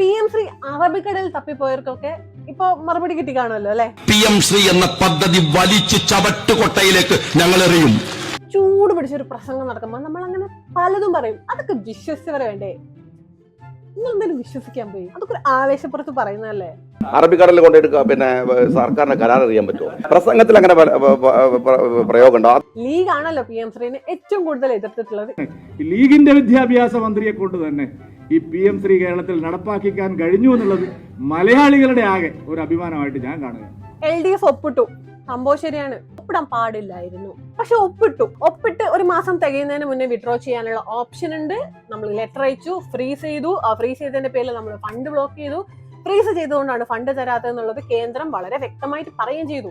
PM Shri അറബിക്കടലിൽ തപ്പിപ്പോയവർക്കൊക്കെ ഇപ്പൊ മറുപടി കിട്ടി കാണുമല്ലോ അല്ലെ. PM ശ്രീ എന്ന പദ്ധതി വലിച്ചു ചവട്ടുകൊട്ടയിലേക്ക് ഞങ്ങൾ എറിയും. ചൂട് പിടിച്ചൊരു പ്രസംഗം നടക്കുമ്പോൾ നമ്മൾ അങ്ങനെ പലതും പറയും. അതൊക്കെ വിശ്വസിച്ചവരെ വേണ്ടേ? നിങ്ങൾ എന്തായാലും വിശ്വസിക്കാൻ പോയി. അതൊക്കെ ഒരു ആവേശപ്പുറത്ത് പറയുന്നതല്ലേ. അറബിക്കടലിൽ കൊണ്ടെടുക്കുക, പിന്നെ സർക്കാരിന്റെ കരാർ അറിയാൻ പറ്റുമോ? പ്രസംഗത്തിൽ അങ്ങനെ പ്രയോഗം ഉണ്ടോ? ലീഗ് ആണല്ലോ PM ശ്രീനെ ഏറ്റവും കൂടുതൽ എതിർത്തിട്ടുള്ളത്. ലീഗിന്റെ വിദ്യാഭ്യാസ മന്ത്രിയെ കൊണ്ട് തന്നെ ഈ PM ശ്രീ കേരളത്തിൽ നടപ്പാക്കിക്കാൻ കഴിഞ്ഞു എന്നുള്ളത് മലയാളികളുടെ ആകെ ഒരു അഭിമാനമായിട്ട് ഞാൻ കാണുക. LDF ഒപ്പിട്ടു, സംഭവം ശരിയാണ്, ഒപ്പിടാൻ പാടില്ലായിരുന്നു. പക്ഷെ ഒപ്പിട്ട് ഒരു മാസം തികയുന്നതിന് മുന്നേ വിഡ്രോ ചെയ്യാനുള്ള ഓപ്ഷൻ ഉണ്ട്. നമ്മൾ ലെറ്റർ അയച്ചു, ഫ്രീസ് ചെയ്തു. ആ ഫ്രീസ് ചെയ്തതിന്റെ പേരിൽ നമ്മൾ ഫണ്ട് ബ്ലോക്ക് ചെയ്തു. ഫ്രീസ് ചെയ്തുകൊണ്ടാണ് ഫണ്ട് തരാത്തതെന്നുള്ളത് കേന്ദ്രം വളരെ വ്യക്തമായിട്ട് പറയുകയും ചെയ്തു.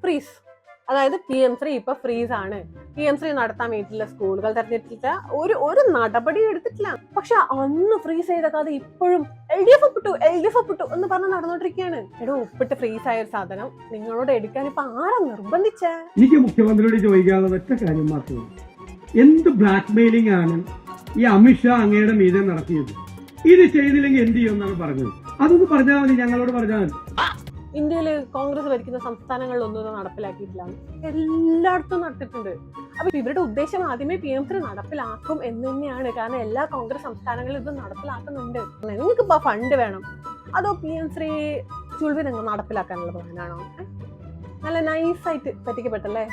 ഫ്രീസ്, അതായത് PM ശ്രീ ഇപ്പൊ ഫ്രീസ് ആണ്. PM ശ്രീ നടത്താൻ വേണ്ടിയിട്ടുള്ള സ്കൂളുകൾ തെരഞ്ഞെടുത്തിട്ടില്ല, ഒരു നടപടി എടുത്തിട്ടില്ല. പക്ഷെ അന്ന് ഫ്രീസ് ചെയ്ത കഥ ഇപ്പോഴും LDF ഒപ്പിട്ടു എന്ന് പറഞ്ഞ് നടന്നുകൊണ്ടിരിക്കുകയാണ്. എടോ, ഒപ്പിട്ട് ഫ്രീസ് ആയ ഒരു സാധനം നിങ്ങളോട് എടുക്കാൻ ഇപ്പൊ ആരാ നിർബന്ധിച്ച? എനിക്ക് മുഖ്യമന്ത്രിയോട് ചോദിക്കാനുള്ള ഒറ്റ കാര്യം മാത്രമേ, എന്ത് ബ്ലാക്ക് മെയിലിംഗ് ആണ് ഈ അമിത്ഷാ അങ്ങയുടെ മീതെ നടത്തിയത്? ഇത് ചെയ്തില്ലെങ്കിൽ എന്ത് ചെയ്യുമെന്നാണ് പറഞ്ഞത്. അതൊന്ന് പറഞ്ഞാൽ മതി, ഞങ്ങളോട് പറഞ്ഞാൽ മതി. ഇന്ത്യയിൽ കോൺഗ്രസ് ഭരിക്കുന്ന സംസ്ഥാനങ്ങളിലൊന്നും ഇത് നടപ്പിലാക്കിയിട്ടില്ല, എല്ലായിടത്തും നടത്തിയിട്ടുണ്ട്. അപ്പൊ ഇവരുടെ ഉദ്ദേശം ആദ്യമേ PM ശ്രീ നടപ്പിലാക്കും എന്ന് തന്നെയാണ്. കാരണം എല്ലാ കോൺഗ്രസ് സംസ്ഥാനങ്ങളും ഇത് നടപ്പിലാക്കുന്നുണ്ട്. നിങ്ങൾക്ക് ഇപ്പൊ ഫണ്ട് വേണം, അതോ PM ശ്രീ ചുൾവി നിങ്ങൾ നടപ്പിലാക്കാനുള്ള പ്ലാനാണോ? നല്ല നൈസായിട്ട് പറ്റിക്കപ്പെട്ടല്ലേ.